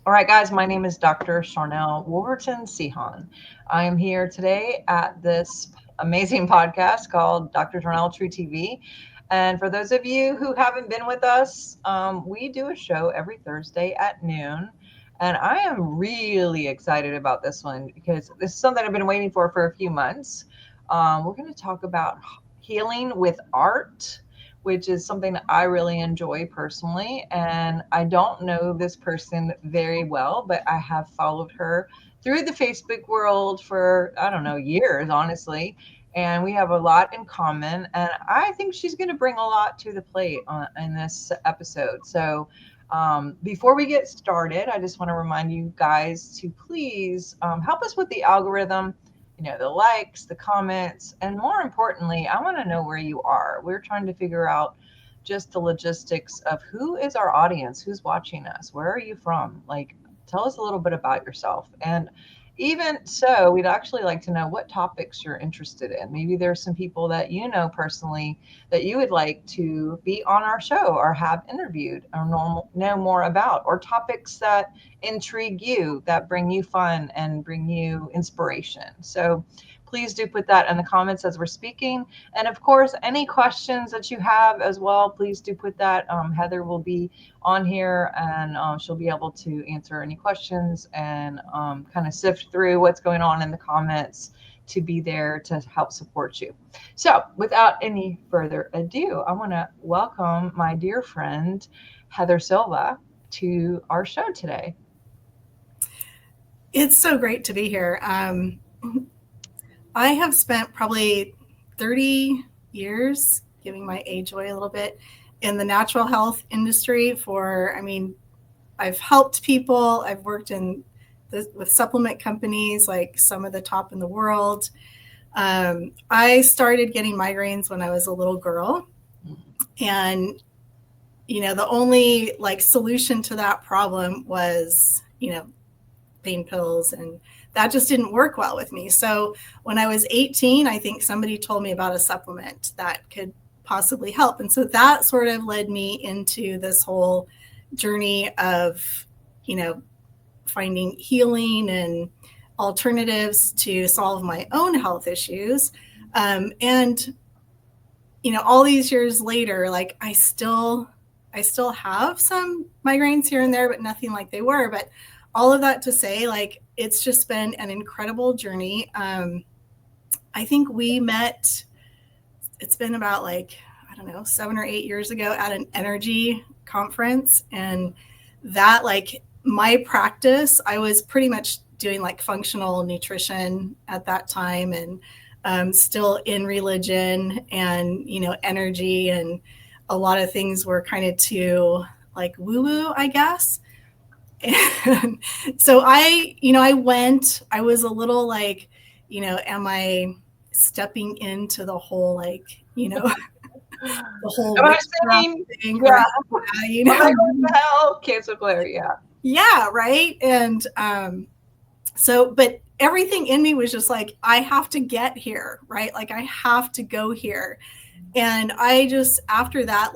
All right, guys, my name is Dr. Sharnael Wolverton Sehan. I am here today at this amazing podcast called Dr. Sharnael True TV. And for those of you who haven't been with us, we do a show every Thursday at noon. And I am really excited about this one because this is something I've been waiting for a few months. We're going to talk about healing with art, which is something that I really enjoy personally. And I don't know this person very well, but I have followed her through the Facebook world for, I don't know, years, honestly. And we have a lot in common. And I think she's going to bring a lot to the plate in this episode. So, before we get started, I just want to remind you guys to please help us with the algorithm, the likes, the comments, and more importantly, I want to know where you are. We're trying to figure out just the logistics of who is our audience, who's watching us, where are you from? Like, tell us a little bit about yourself. And even so, we'd actually like to know what topics you're interested in. Maybe there's some people that you know personally that you would like to be on our show or have interviewed or know more about, or topics that intrigue you, that bring you fun and bring you inspiration. So please do put that in the comments as we're speaking. And of course, any questions that you have as well, please do put that. Heather will be on here and she'll be able to answer any questions and kind of sift through what's going on in the comments to be there to help support you. So without any further ado, I want to welcome my dear friend, Heather Silva, to our show today. It's so great to be here. I have spent probably 30 years, giving my age away a little bit, in the natural health industry I've helped people. I've worked with supplement companies, like some of the top in the world. I started getting migraines when I was a little girl. And, the only solution to that problem was, pain pills, and that just didn't work well with me. So when I was 18, I think somebody told me about a supplement that could possibly help. And so that sort of led me into this whole journey of, finding healing and alternatives to solve my own health issues. And all these years later, I still have some migraines here and there, but nothing like they were. But all of that to say, it's just been an incredible journey. I think we met, it's been about 7 or 8 years ago at an energy conference. And that, my practice, I was pretty much doing functional nutrition at that time, and still in religion and, energy, and a lot of things were kind of too woo-woo, I guess. And so I was a little am I stepping into the whole the whole Am I saying, thing? yeah, Right? am I going to hell? Cancel Claire, yeah. Yeah, right. And but everything in me was just I have to get here, right? I have to go here. And I just, after that,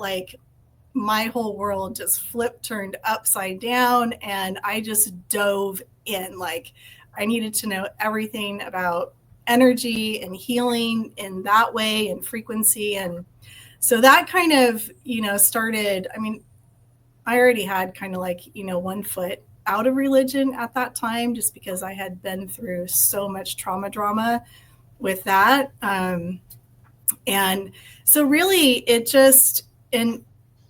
my whole world just turned upside down, and I just dove in. I needed to know everything about energy and healing in that way, and frequency. And so that kind of, started, I already had kind of 1 foot out of religion at that time, just because I had been through so much drama with that. And so really it just, and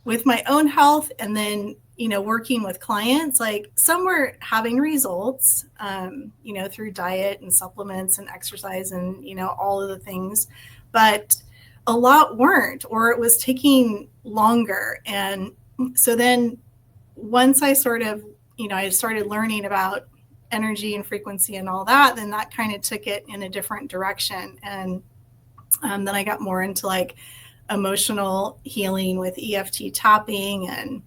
with my own health, and then, working with clients, some were having results, through diet and supplements and exercise and, all of the things, but a lot weren't, or it was taking longer. And so then once I sort of, I started learning about energy and frequency and all that, then that kind of took it in a different direction. And then I got more into emotional healing with EFT tapping, and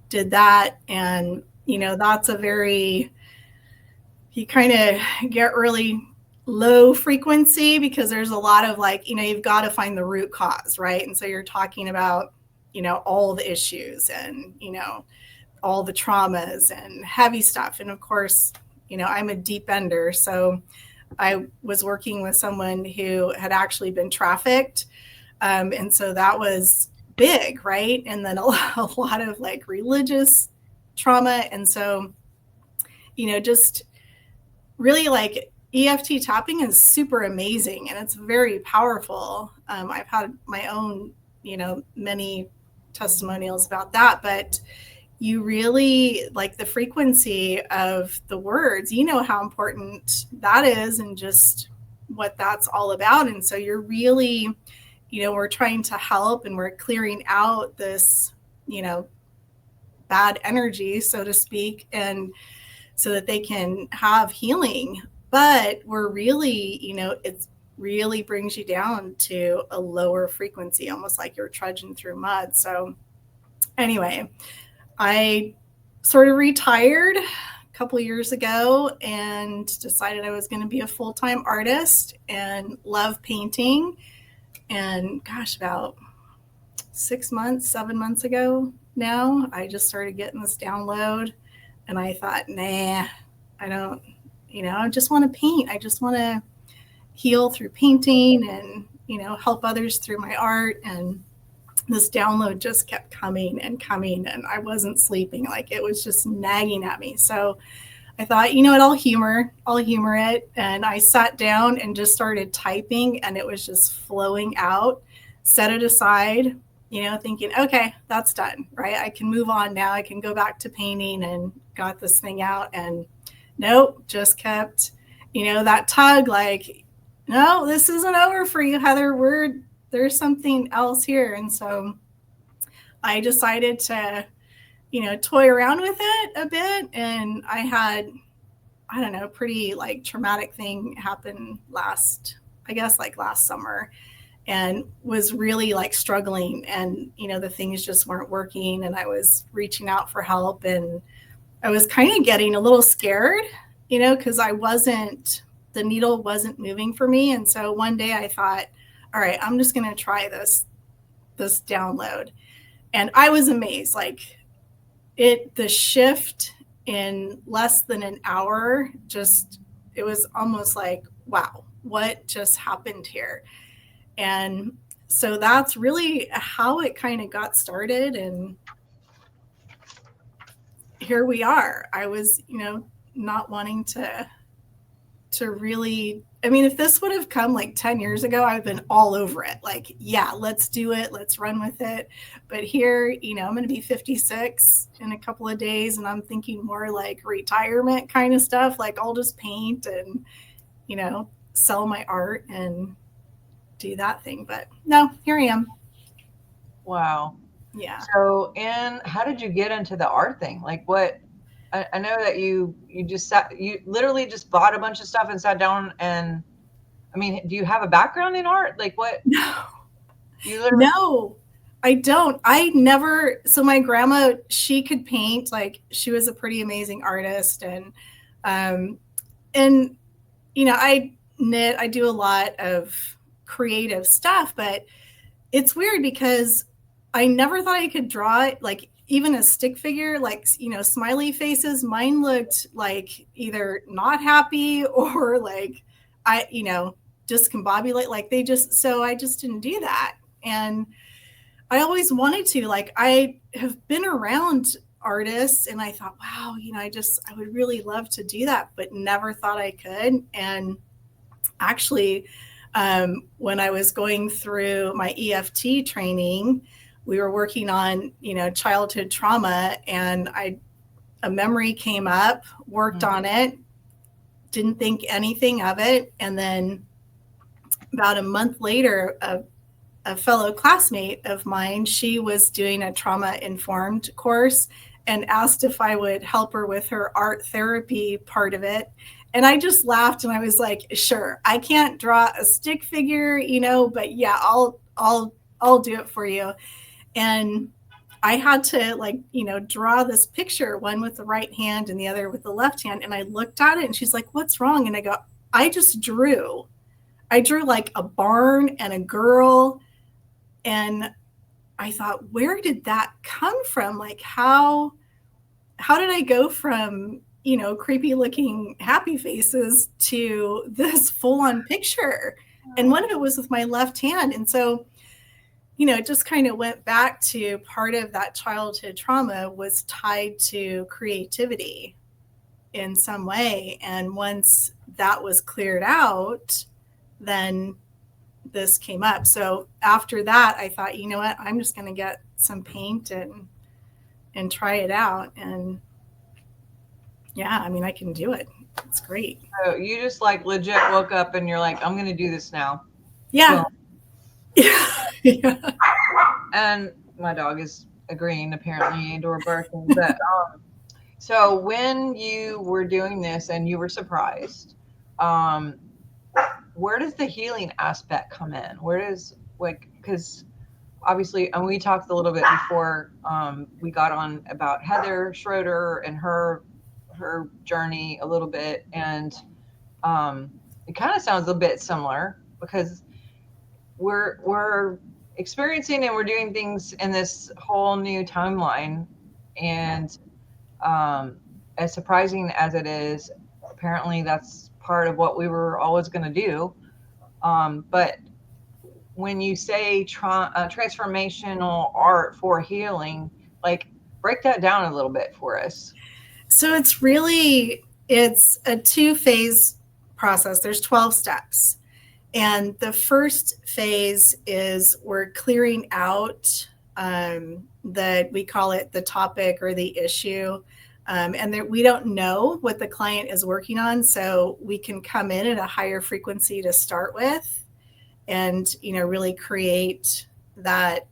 did that. And, that's you kind of get really low frequency, because there's a lot of you've got to find the root cause, right? And so you're talking about, all the issues, and, all the traumas and heavy stuff. And of course, I'm a deep ender. So I was working with someone who had actually been trafficked. And so that was big, right? And then a lot of like religious trauma. And so, just really like EFT tapping is super amazing and it's very powerful. I've had my own, many testimonials about that, but you really like the frequency of the words, how important that is and just what that's all about. And so you're really, we're trying to help and we're clearing out this, bad energy, so to speak, and so that they can have healing. But we're really, it's really brings you down to a lower frequency, almost like you're trudging through mud. So anyway, I sort of retired a couple years ago and decided I was going to be a full-time artist and love painting. And gosh, about 7 months ago now, I just started getting this download and I thought, nah, I don't, I just want to paint. I just want to heal through painting and, help others through my art. And this download just kept coming and coming and I wasn't sleeping. Like it was just nagging at me. So I thought, what, I'll humor it. And I sat down and just started typing and it was just flowing out, set it aside, thinking, okay, that's done, right? I can move on now. I can go back to painting and got this thing out. And nope, just kept, that tug, like, no, this isn't over for you, Heather. There's something else here. And so I decided to, toy around with it a bit. And I had, I don't know, pretty like traumatic thing happen last summer, and was really like struggling and, the things just weren't working and I was reaching out for help and I was kind of getting a little scared, because the needle wasn't moving for me. And so one day I thought, all right, I'm just going to try this download. And I was amazed, like the shift in less than an hour, it was almost like, wow, what just happened here? And so that's really how it kind of got started. And here we are. I was, not wanting to really, I mean, if this would have come like 10 years ago, I've been all over it. Like, yeah, let's do it. Let's run with it. But here, I'm going to be 56 in a couple of days. And I'm thinking more like retirement kind of stuff. Like I'll just paint and, sell my art and do that thing. But no, here I am. Wow. Yeah. So, how did you get into the art thing? Like what, I know that you literally just bought a bunch of stuff and sat down and, I mean, do you have a background in art? Like what? No. You literally. No, I don't. So my grandma, she could paint, like she was a pretty amazing artist. And, I knit, I do a lot of creative stuff, but it's weird because I never thought I could draw it, like even a stick figure, like, smiley faces. Mine looked like either not happy or like, discombobulate, like so I just didn't do that. And I always wanted to, like, I have been around artists and I thought, wow, I would really love to do that, but never thought I could. And actually, when I was going through my EFT training, we were working on, childhood trauma, and a memory came up, worked on it, didn't think anything of it. And then about a month later, a fellow classmate of mine, she was doing a trauma-informed course and asked if I would help her with her art therapy part of it. And I just laughed and I was like, sure, I can't draw a stick figure, but yeah, I'll do it for you. And I had to draw this picture, one with the right hand and the other with the left hand. And I looked at it and she's like, what's wrong? And I go, I drew like a barn and a girl. And I thought, where did that come from? Like, how how did I go from, creepy looking happy faces to this full on picture? And one of it was with my left hand. And so, it just kind of went back to part of that childhood trauma was tied to creativity in some way. And once that was cleared out, then this came up. So after that, I thought, you know what, I'm just going to get some paint and try it out. And yeah, I mean, I can do it. It's great. So you just like legit woke up and you're like, I'm going to do this now. Yeah. Boom. Yeah. Yeah. And my dog is agreeing apparently and/or barking. But so when you were doing this and you were surprised, um, where does the healing aspect come in? Where does like because obviously, and we talked a little bit before we got on about Heather Schroeder and her journey a little bit, and it kind of sounds a bit similar because we're experiencing and we're doing things in this whole new timeline, and um, as surprising as it is, apparently that's part of what we were always going to do. But when you say transformational art for healing, like break that down a little bit for us. So it's a two-phase process. There's 12 steps. And the first phase is we're clearing out we call it the topic or the issue. And we don't know what the client is working on. So we can come in at a higher frequency to start with and, really create that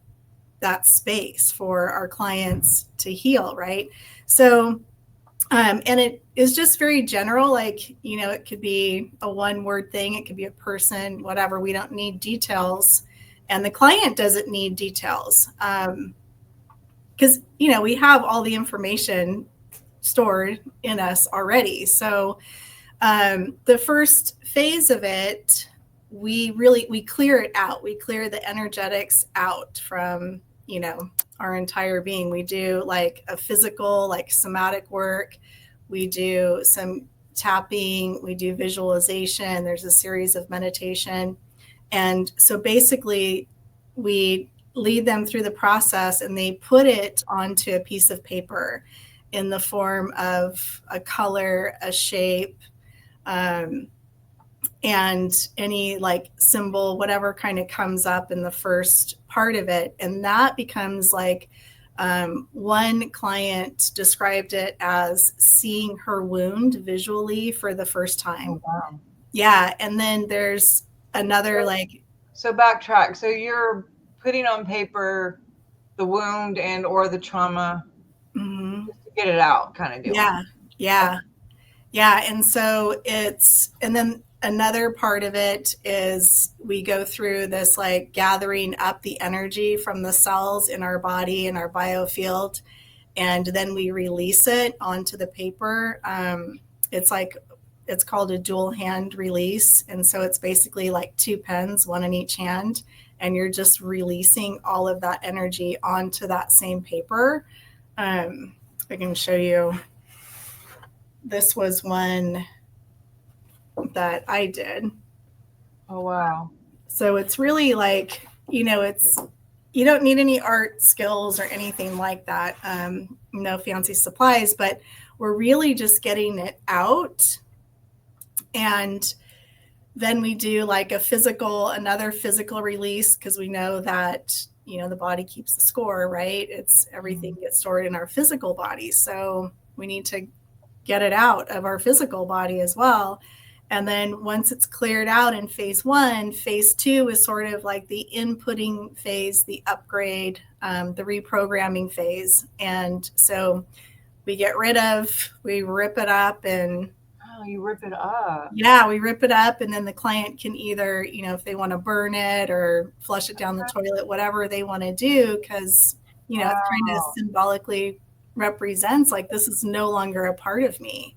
space for our clients to heal, right? So and it is just very general, like, it could be a one word thing, it could be a person, whatever. We don't need details. And the client doesn't need details because, we have all the information stored in us already. So the first phase of it, we clear it out. We clear the energetics out from, our entire being. We do like a physical, like somatic work. We do some tapping. We do visualization. There's a series of meditation. And so basically we lead them through the process and they put it onto a piece of paper in the form of a color, a shape, and any like symbol, whatever kind of comes up in the first part of it. And that becomes like one client described it as seeing her wound visually for the first time. Oh, wow. Yeah. And then there's another So backtrack. So you're putting on paper the wound and or the trauma mm-hmm. just to get it out, kind of deal. Yeah. Yeah. Yeah. And so and then another part of it is we go through this like gathering up the energy from the cells in our body and our biofield, and then we release it onto the paper. It's called a dual hand release. And so it's basically like two pens, one in each hand, and you're just releasing all of that energy onto that same paper. I can show you. This was one that I did. Oh, wow. So it's really like, you don't need any art skills or anything like that. No fancy supplies, but we're really just getting it out. And then we do like another physical release, because we know that, the body keeps the score, right? It's everything gets stored in our physical body. So we need to get it out of our physical body as well. And then once it's cleared out in phase one, phase two is sort of like the inputting phase, the upgrade, the reprogramming phase. And so we rip it up and you rip it up. Yeah, we rip it up, and then the client can either, if they want to burn it or flush it down the toilet, whatever they want to do, because, it kind of symbolically represents like this is no longer a part of me.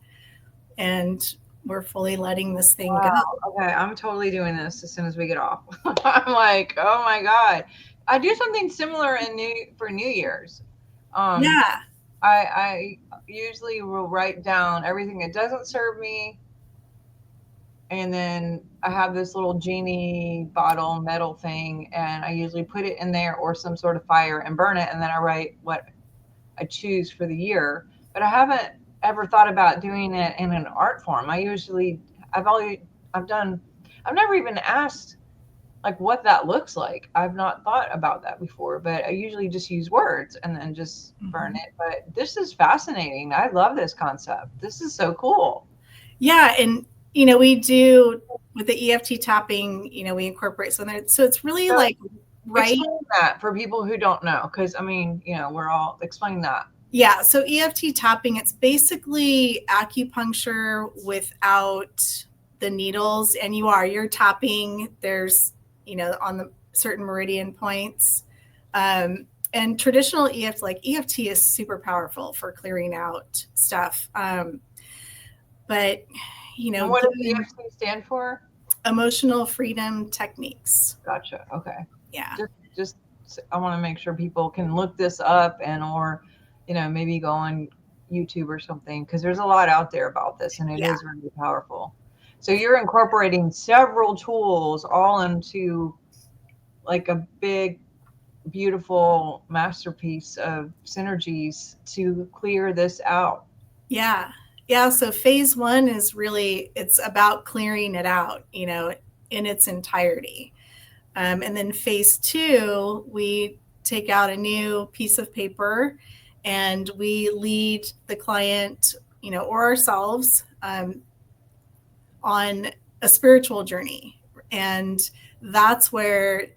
And we're fully letting this thing go. Okay, I'm totally doing this as soon as we get off. I'm like, oh my God. I do something similar for New Year's. Yeah. I usually will write down everything that doesn't serve me, and then I have this little genie bottle metal thing, and I usually put it in there or some sort of fire and burn it, and then I write what I choose for the year. But I haven't ever thought about doing it in an art form. I've always, I've done, I've never even asked like what that looks like. I've not thought about that before, but I usually just use words and then just burn Mhm. it. But this is fascinating. I love this concept. This is so cool. Yeah, and we do with the EFT tapping. We incorporate so there. So it's really So like right. explain that for people who don't know, because I mean, we're all explain that. Yeah, so EFT tapping, it's basically acupuncture without the needles, and you're tapping. There's on the certain meridian points. And traditional EFT, like EFT, is super powerful for clearing out stuff. But And what does given EFT stand for? emotional freedom techniques. Gotcha. Okay. Yeah. Just I want to make sure people can look this up and or maybe go on YouTube or something, because there's a lot out there about this and it Yeah. is really powerful. So you're incorporating several tools all into like a big beautiful masterpiece of synergies to clear this out. Yeah. Yeah. So phase one is really, it's about clearing it out, in its entirety. And then phase two, we take out a new piece of paper and we lead the client, or ourselves, on a spiritual journey. And that's where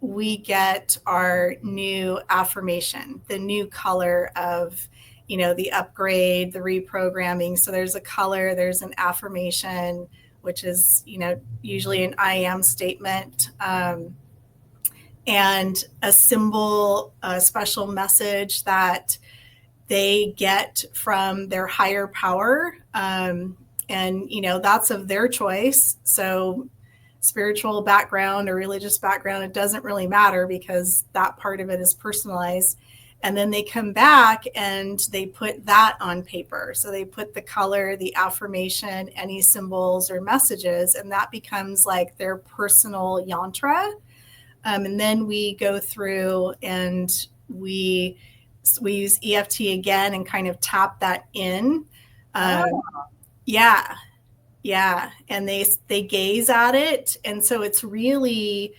we get our new affirmation, the new color of, the upgrade, the reprogramming. So there's a color, there's an affirmation, which is, usually an I am statement, and a symbol, a special message that they get from their higher power. And that's of their choice. So spiritual background or religious background, it doesn't really matter because that part of it is personalized. And then they come back and they put that on paper. So they put the color, the affirmation, any symbols or messages, and that becomes like their personal yantra. And then we go through and we use EFT again and kind of tap that in. Oh, Yeah, yeah, and they gaze at it, and so it's really,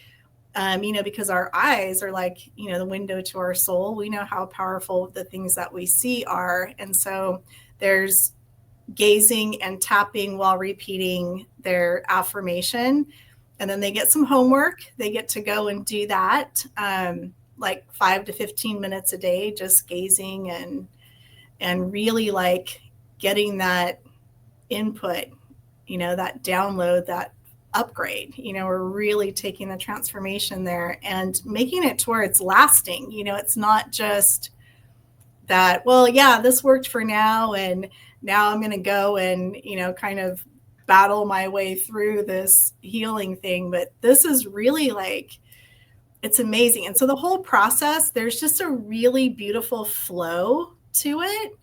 because our eyes are like the window to our soul. We know how powerful the things that we see are, and so there's gazing and tapping while repeating their affirmation. And then they get some homework. They get to go and do that, like 5 to 15 minutes a day, just gazing and really like getting that input, that download, that upgrade. We're really taking the transformation there and making it to where it's lasting. It's not just that, well, yeah, this worked for now, and now I'm going to go and, kind of battle my way through this healing thing. But this is really like, it's amazing. And so the whole process, there's just a really beautiful flow to it.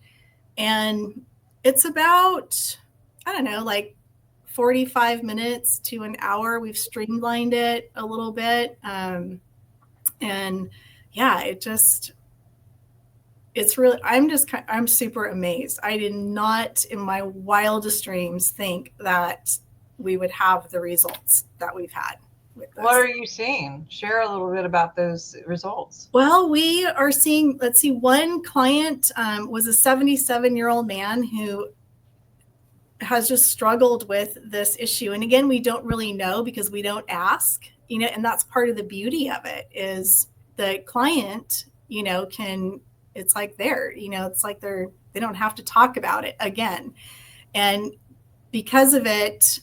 And it's about, I don't know, like 45 minutes to an hour. We've streamlined it a little bit. And yeah, it's really, I'm super amazed. I did not in my wildest dreams think that we would have the results that we've had with this. what are you seeing? Share a little bit about those results. Well, we are seeing, let's see, one client was a 77-year-old man who has just struggled with this issue. And again, we don't really know because we don't ask, and that's part of the beauty of it is the client, can, it's like it's like they don't have to talk about it again. And because of it,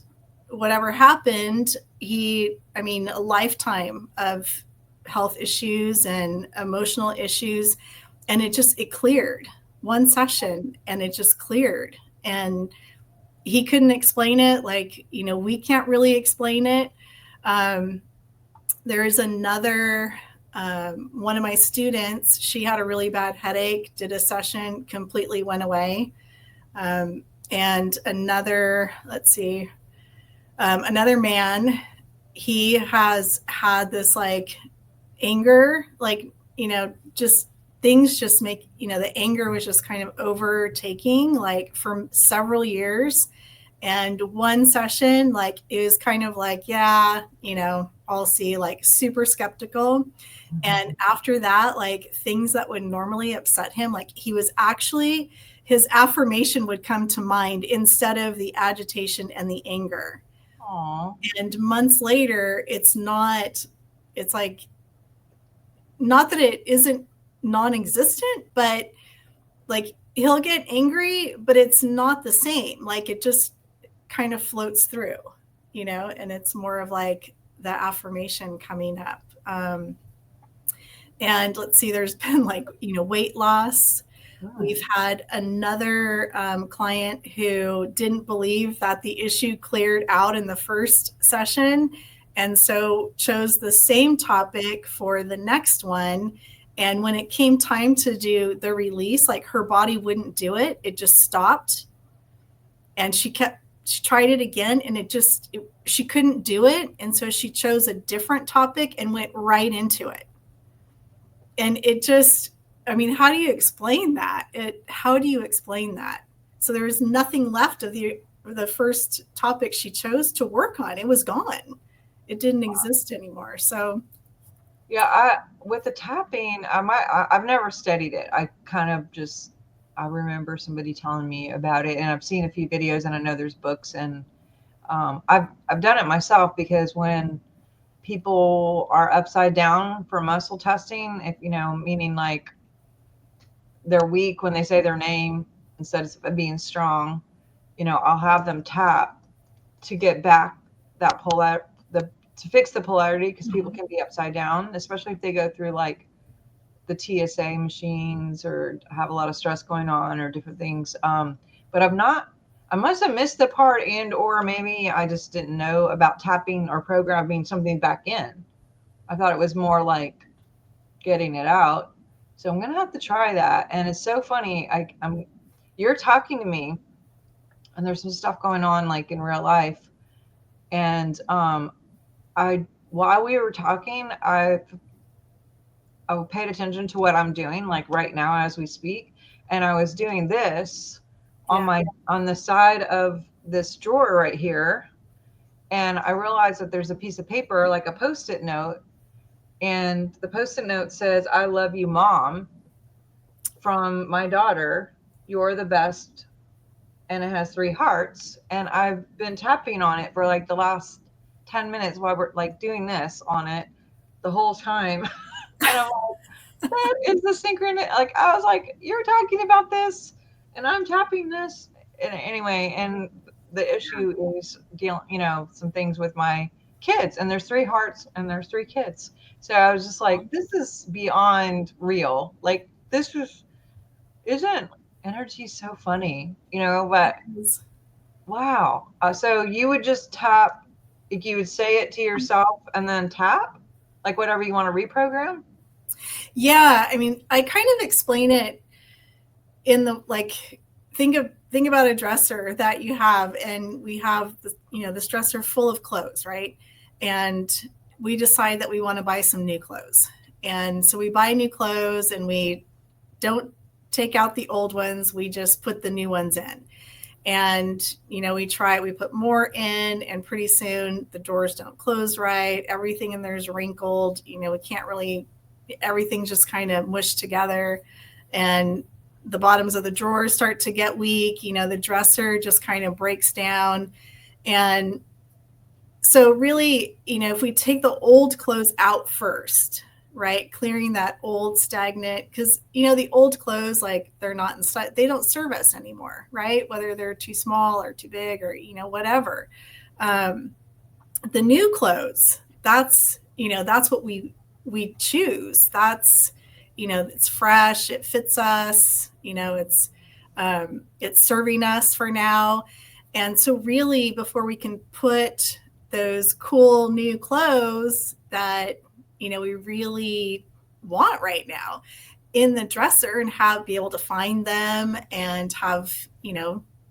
whatever happened, a lifetime of health issues and emotional issues. And it cleared one session and it just cleared. And he couldn't explain it. Like, we can't really explain it. There is another One of my students, she had a really bad headache, did a session, completely went away. And another, let's see, another man, he has had this like anger, like, just things just make, the anger was just kind of overtaking like for several years. And one session, like, it was kind of like, yeah, I'll see, like, super skeptical. And after that, like, things that would normally upset him, like, he was actually, his affirmation would come to mind instead of the agitation and the anger. Aw. And months later, it's like, not that it isn't non-existent, but like he'll get angry, but it's not the same. Like it just kind of floats through, and it's more of like the affirmation coming up. And let's see, there's been like, weight loss. We've had another client who didn't believe that the issue cleared out in the first session, and so chose the same topic for the next one. And when it came time to do the release, like her body wouldn't do it. It just stopped. And she tried it again, and she couldn't do it. And so she chose a different topic and went right into it. And it just, I mean, how do you explain that? How do you explain that? So there was nothing left of the first topic she chose to work on. It was gone. It didn't exist anymore. So Yeah, with the tapping, I've never studied it. I remember somebody telling me about it, and I've seen a few videos, and I know there's books, and I've done it myself, because when people are upside down for muscle testing, if meaning like they're weak when they say their name instead of being strong, I'll have them tap to get back that to fix the polarity, because people can be upside down, especially if they go through like the TSA machines or have a lot of stress going on or different things. But I must have missed the part, or maybe I just didn't know about tapping or programming something back in. I thought it was more like getting it out. So I'm gonna have to try that. And it's so funny. You're talking to me, and there's some stuff going on like in real life. And I while we were talking, I paid attention to what I'm doing, like right now as we speak, and I was doing this on the side of this drawer right here, and I realized that there's a piece of paper, like a Post-it note, and the Post-it note says, "I love you, Mom," from my daughter. "You're the best," and it has 3 hearts, and I've been tapping on it for like the last 10 minutes while we're like doing this on it the whole time. And I'm like, that is the synchronous. Like, I was like, you're talking about this, and I'm tapping this. And anyway, and the issue is dealing, some things with my kids. And there's 3 hearts, and there's 3 kids. So I was just like, this is beyond real. Like, isn't energy so funny, But wow. So you would just tap, like you would say it to yourself and then tap, like whatever you want to reprogram. Yeah, I mean, I kind of explain it in the like think about a dresser that you have, and we have this dresser full of clothes, right? And we decide that we want to buy some new clothes, and so we buy new clothes, and we don't take out the old ones, we just put the new ones in. And we put more in, and pretty soon the drawers don't close right, everything in there is wrinkled, we can't really, everything's just kind of mushed together, and the bottoms of the drawers start to get weak, the dresser just kind of breaks down. And so really, if we take the old clothes out first, right, clearing that old stagnant, because the old clothes, like, they're not in style, they don't serve us anymore, right, whether they're too small or too big or whatever. The new clothes, that's what we choose. That's it's fresh, it fits us, it's serving us for now. And so really, before we can put those cool new clothes that we really want right now in the dresser, and be able to find them and have,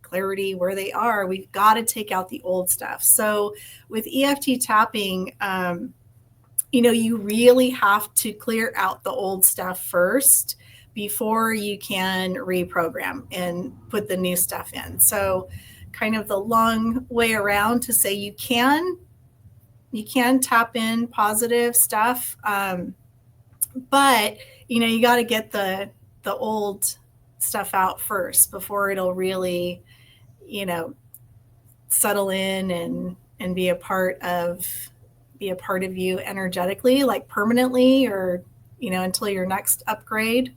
clarity where they are. We've got to take out the old stuff. So with EFT tapping, you really have to clear out the old stuff first before you can reprogram and put the new stuff in. So kind of the long way around to say you can tap in positive stuff, but you got to get the old stuff out first before it'll really you know settle in and be a part of you energetically, like permanently, or until your next upgrade.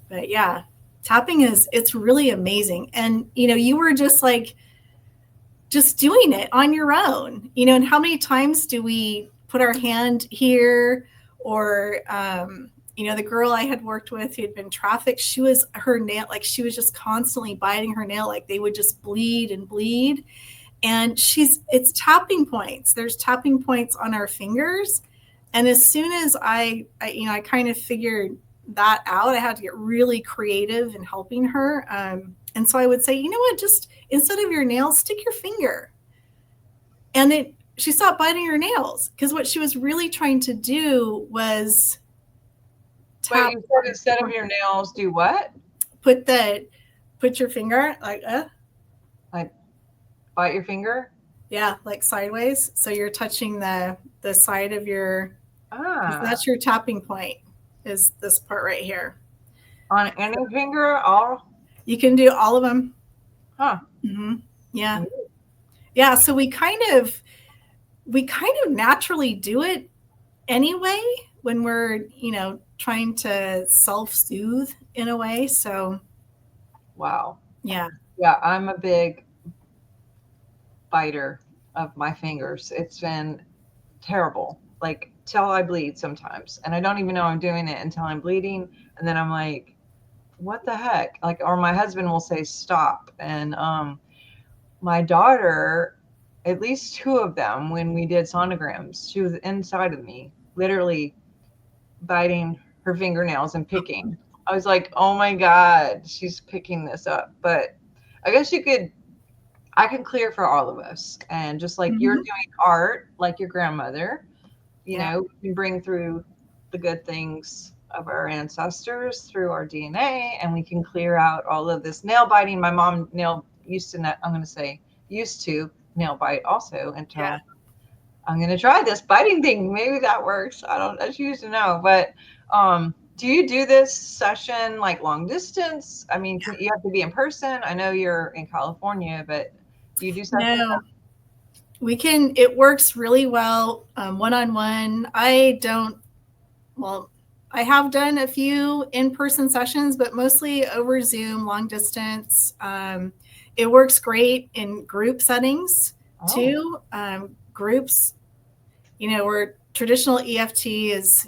But yeah, tapping it's really amazing. And you were just doing it on your own, and how many times do we put our hand here, or the girl I had worked with who had been trafficked, her nail, like she was just constantly biting her nail, like they would just bleed and bleed. And it's tapping points. There's tapping points on our fingers. And as soon as I kind of figured that out, I had to get really creative in helping her. And so I would say, what, just instead of your nails, stick your finger. And she stopped biting her nails, because what she was really trying to do was Wait, you said instead of your nails, do what? Put your finger like bite your finger? Yeah, like sideways. So you're touching the side of your, that's your tapping point, is this part right here. On any finger, all? You can do all of them. Huh. Mm-hmm. Yeah. Yeah. So we kind of naturally do it anyway when we're, trying to self-soothe in a way. So. Wow. Yeah. Yeah. I'm a big biter of my fingers. It's been terrible, like till I bleed sometimes. And I don't even know I'm doing it until I'm bleeding. And then I'm like, what the heck? Like, or my husband will say, stop. And my daughter, at least two of them, when we did sonograms, she was inside of me, literally biting her fingernails and picking. I was like, oh my God, she's picking this up. But I guess I can clear for all of us. And just like you're doing art, like your grandmother, you can bring through the good things of our ancestors through our DNA, and we can clear out all of this nail biting. My mom used to nail bite also, until I'm going to try this biting thing. Maybe that works. I choose to know. But do you do this session like long distance? I mean, you have to be in person. I know you're in California, but do you do sessions? No, it works really well one-on-one. I have done a few in-person sessions, but mostly over Zoom, long distance. It works great in group settings too. Groups, where traditional EFT is,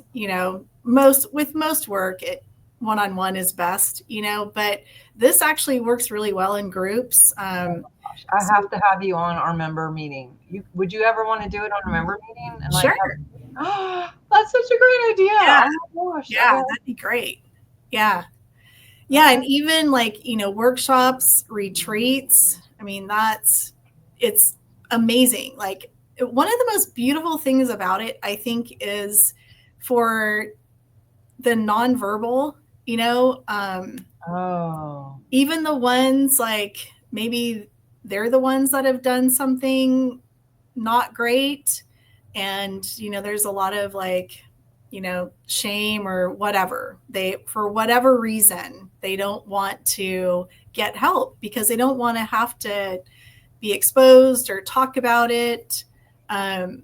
most work, one-on-one is best, but this actually works really well in groups. I have to have you on our member meeting. Would you ever want to do it on a member meeting? And sure. That's such a great idea. Yeah. Oh my gosh. Yeah, that'd be great. Yeah. Yeah. And even workshops, retreats. I mean, it's amazing. Like, one of the most beautiful things about it, I think, is for the nonverbal, even the ones, like, maybe they're the ones that have done something not great. And, there's a lot of shame or whatever. For whatever reason, they don't want to get help because they don't want to have to be exposed or talk about it. And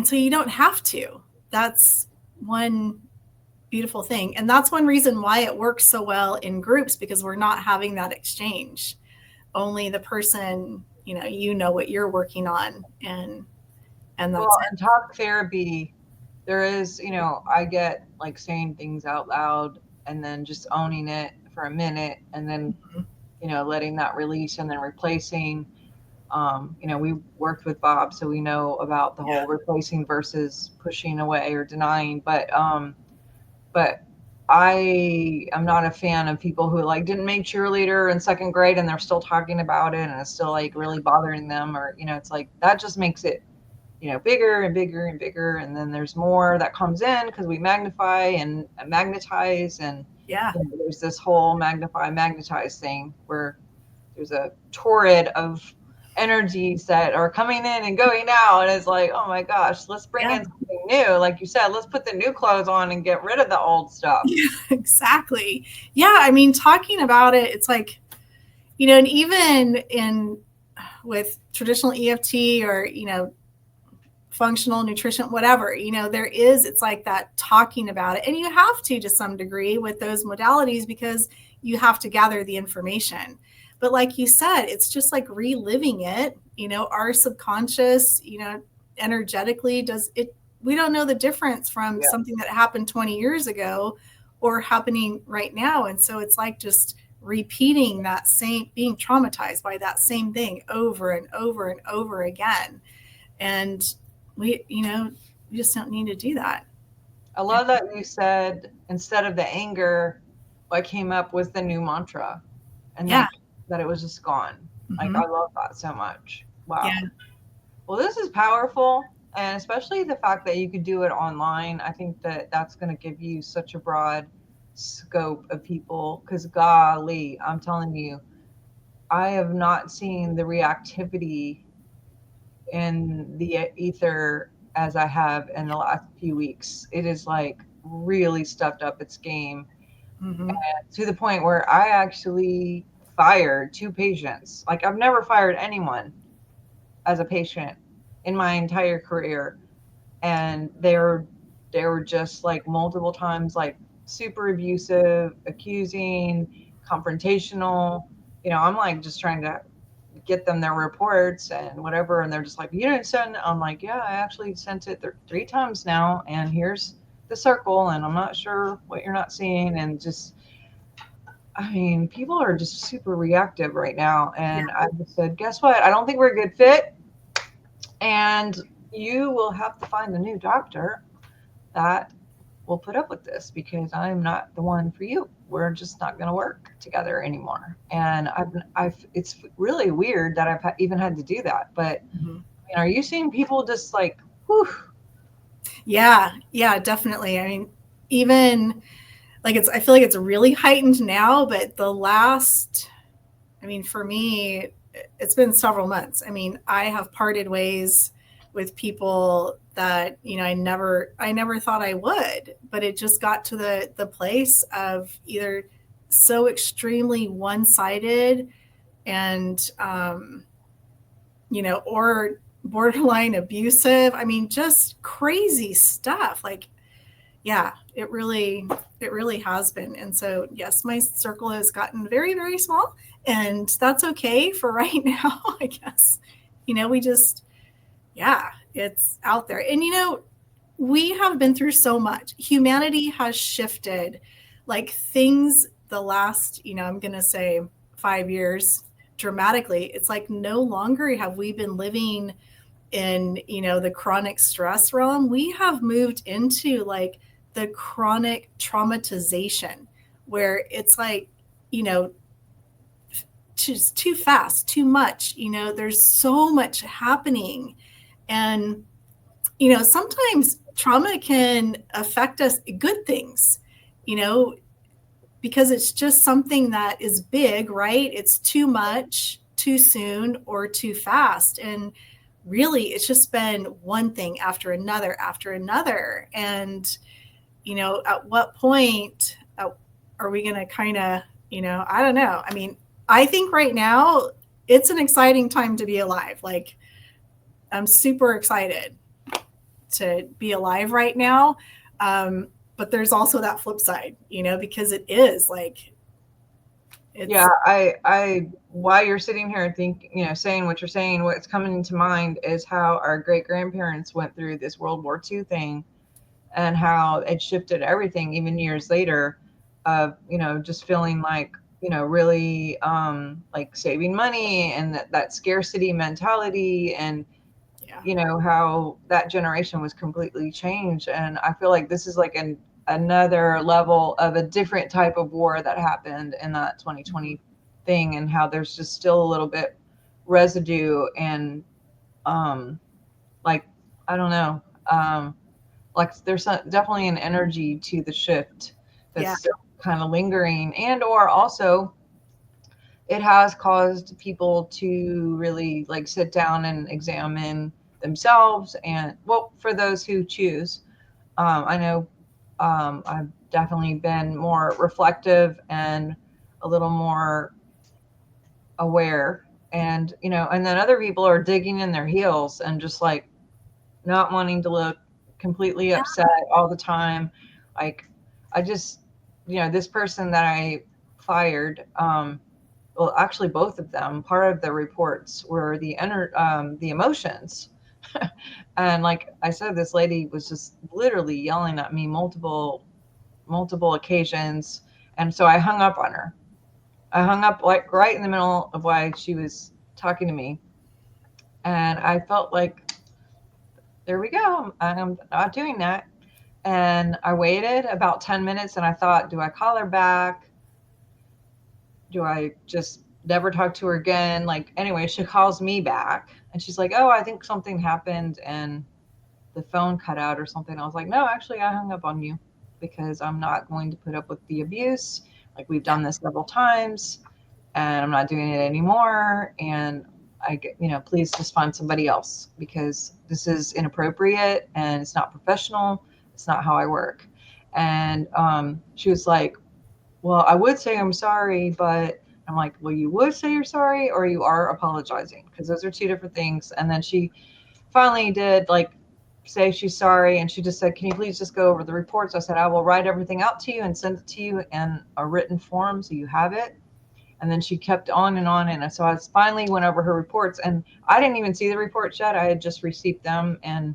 so you don't have to. That's one beautiful thing. And that's one reason why it works so well in groups, because we're not having that exchange. Only the person, what you're working on, and that's and talk therapy. There is, I get like saying things out loud and then just owning it for a minute, and then, letting that release, and then replacing. We worked with Bob, so we know about the Yeah. whole replacing versus pushing away or denying. But I am not a fan of people who like didn't make cheerleader in second grade and they're still talking about it and it's still like really bothering them, or it's like that just makes it bigger and bigger and bigger, and then there's more that comes in because we magnify and magnetize, and Yeah. there's this whole magnify magnetize thing where there's a torrid of energies that are coming in and going out, and it's like, oh my gosh, let's bring Yeah. in something new. Like you said, let's put the new clothes on and get rid of the old stuff. Yeah, exactly. Yeah, I mean, talking about it, it's like, and even in with traditional EFT or, functional nutrition, whatever, it's like that talking about it. And you have to some degree with those modalities because you have to gather the information. But like you said, it's just like reliving it, our subconscious, energetically does it. We don't know the difference from Yeah. something that happened 20 years ago or happening right now. And so it's like just repeating that same, being traumatized by that same thing over and over and over again. And we just don't need to do that. I love that you said instead of the anger, what came up was the new mantra, and Yeah. like that it was just gone. Like Hmm. I love that so much. Yeah. Wow. Well, this is powerful, and especially the fact that you could do it online. I think that that's going to give you such a broad scope of people. Because golly, I'm telling you, I have not seen the reactivity in the ether as I have in the last few weeks. It is like really stepped up its game Hmm. to the point where I actually fired two patients. Like I've never fired anyone as a patient in my entire career, and they were just like multiple times like super abusive, accusing, confrontational. I'm like just trying to get them their reports and whatever, and they're just like, you didn't send. I'm like, yeah, I actually sent it three times now, and here's the circle, and I'm not sure what you're not seeing. And just, I mean, people are just super reactive right now, Yeah. and I just said, guess what, I don't think we're a good fit, and you will have to find a new doctor that will put up with this because I'm not the one for you. We're just not going to work together anymore. And it's really weird that I've even had to do that. But Hmm. I mean, are you seeing people just like, whew? Yeah. Yeah, definitely. I mean, even like I feel like it's really heightened now, but I mean, for me, it's been several months. I mean, I have parted ways with people that, I never thought I would, but it just got to the place of either so extremely one-sided and, or borderline abusive. I mean, just crazy stuff. Like, yeah, it really has been. And so, yes, my circle has gotten very, very small, and that's okay for right now, I guess. We just, yeah, it's out there. And we have been through so much. Humanity has shifted, like things the last, I'm going to say 5 years dramatically. It's like no longer have we been living in, the chronic stress realm. We have moved into like the chronic traumatization where it's like, you know, just too fast, too much, there's so much happening. And sometimes trauma can affect us, good things, you know, because it's just something that is big, right? It's too much, too soon, or too fast. And really, it's just been one thing after another after another. And, at what point are we going to kind of, I don't know. I mean, I think right now it's an exciting time to be alive. Like, I'm super excited to be alive right now. But there's also that flip side, because it is like, Yeah, it's, while you're sitting here and saying what you're saying, what's coming to mind is how our great grandparents went through this World War II thing and how it shifted everything even years later of, just feeling like really like saving money and that scarcity mentality, and Yeah. how that generation was completely changed. And I feel like this is like another level of a different type of war that happened in that Mhm. 2020 thing, and how there's just still a little bit residue, and um like I don't know, like there's definitely an energy to the shift that's Yeah. still kind of lingering, and or also it has caused people to really like sit down and examine themselves. And well, for those who choose, I know I've definitely been more reflective and a little more aware. And and then other people are digging in their heels and just like not wanting to look completely Yeah. upset all the time. Like I just, this person that I fired, well, actually, both of them. Part of the reports were the emotions, and like I said, this lady was just literally yelling at me multiple occasions, and so I hung up on her. I hung up like right in the middle of why she was talking to me, and I felt like there we go. I'm not doing that. And I waited about 10 minutes and I thought, do I call her back? Do I just never talk to her again? Like, anyway, she calls me back and she's like, oh, I think something happened and the phone cut out or something. I was like, no, actually, I hung up on you because I'm not going to put up with the abuse. Like, we've Yeah. done this several times and I'm not doing it anymore. And please just find somebody else because this is inappropriate and it's not professional. It's not how I work. And she was like, well, I would say I'm sorry, but I'm like, well, you would say you're sorry or you are apologizing because those are two different things. And then she finally did like say she's sorry, and she just said, can you please just go over the reports? I said, I will write everything out to you and send it to you in a written form so you have it. And then she kept on and on. And so I finally went over her reports, and I didn't even see the reports yet. I had just received them, and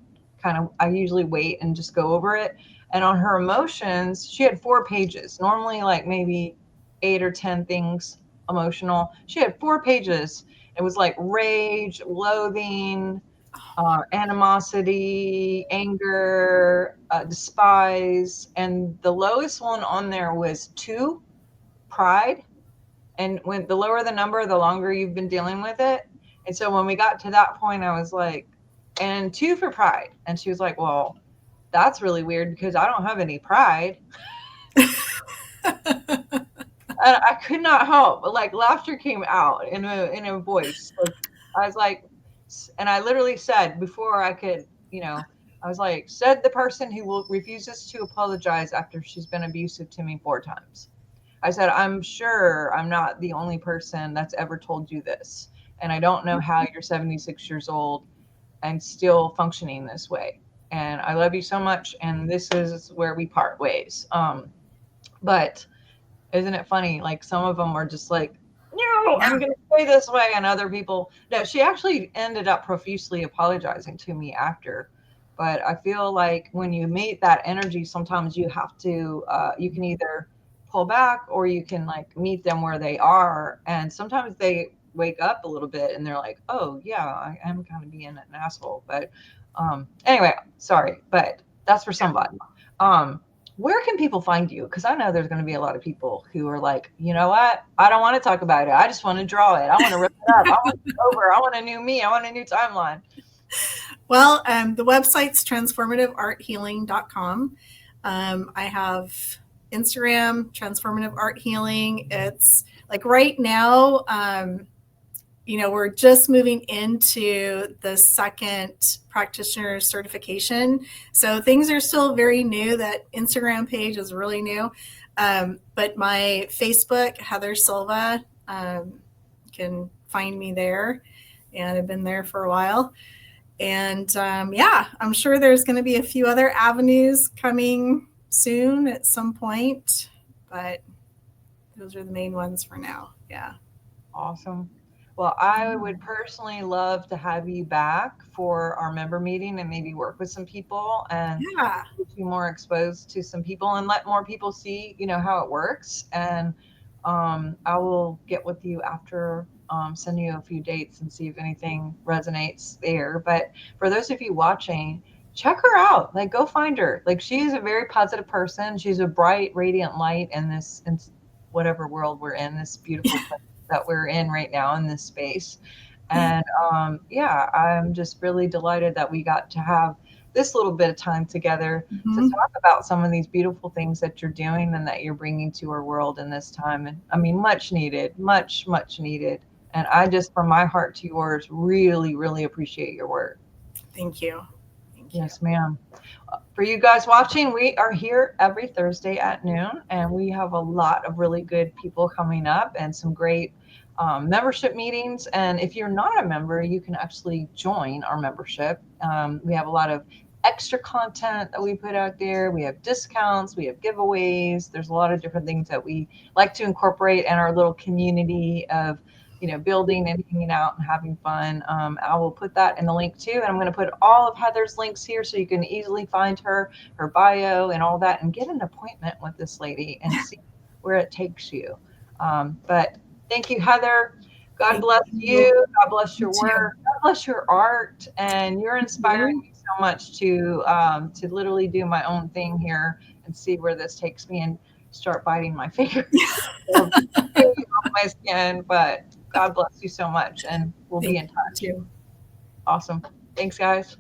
I usually wait and just go over it. And on her emotions, she had 4 pages, normally like maybe 8 or 10 things emotional. She had 4 pages. It was like rage, loathing, animosity, anger, despise. And the lowest one on there was 2, pride. And when the lower the number, the longer you've been dealing with it. And so when we got to that point, I was like, and 2 for pride. And she was like, well, that's really weird because I don't have any pride. And I could not help, but like laughter came out in a voice. Like I was like, and I literally said before I could, I was like, said the person who will refuses to apologize after she's been abusive to me 4 times. I said, I'm sure I'm not the only person that's ever told you this. And I don't know how you're 76 years old and still functioning this way. And I love you so much. And this is where we part ways. But isn't it funny? Like some of them are just like, no, Yeah. I'm going to stay this way. And other people, no, she actually ended up profusely apologizing to me after. But I feel like when you meet that energy, sometimes you have to, you can either pull back or you can like meet them where they are. And sometimes they wake up a little bit and they're like, oh, yeah, I am kind of being an asshole. But anyway, sorry, but that's for somebody. Um, where can people find you? Because I know there's going to be a lot of people who are like, you know what? I don't want to talk about it. I just want to draw it. I want to rip it up. I want to over. I want a new me. I want a new timeline. Well, the website's transformativearthealing.com. I have Instagram, Transformative Art Healing. It's like right now, we're just moving into the second practitioner certification. So things are still very new. That Instagram page is really new. But my Facebook, Heather Silva, can find me there. And I've been there for a while. And yeah, I'm sure there's going to be a few other avenues coming soon at some point. But those are the main ones for now. Yeah. Awesome. Well, I would personally love to have you back for our member meeting and maybe work with some people and Yeah. get you more exposed to some people and let more people see, how it works. And I will get with you after, send you a few dates and see if anything resonates there. But for those of you watching, check her out. Like, go find her. Like, she is a very positive person. She's a bright, radiant light in this, in whatever world we're in, this beautiful place that we're in right now in this space. And yeah, I'm just really delighted that we got to have this little bit of time together to Mhm. talk about some of these beautiful things that you're doing and that you're bringing to our world in this time. And I mean, much needed, much, much needed. And I just, from my heart to yours, really, really appreciate your work. Thank you. Thank you. Yes, ma'am. For you guys watching, we are here every Thursday at noon, and we have a lot of really good people coming up and some great membership meetings. And if you're not a member, you can actually join our membership. We have a lot of extra content that we put out there. We have discounts, we have giveaways. There's a lot of different things that we like to incorporate in our little community of, building and hanging out and having fun. I will put that in the link too. And I'm going to put all of Heather's links here so you can easily find her bio and all that, and get an appointment with this lady and see where it takes you. But thank you, Heather. God Thank bless you. you. God bless You your too. work. God bless your art. And you're Thank inspiring you. me so much to literally do my own thing here and see where this takes me and start biting my fingers or peeling off my skin. But God bless you so much, and we'll be Thank in you touch. too. Awesome. Thanks, guys.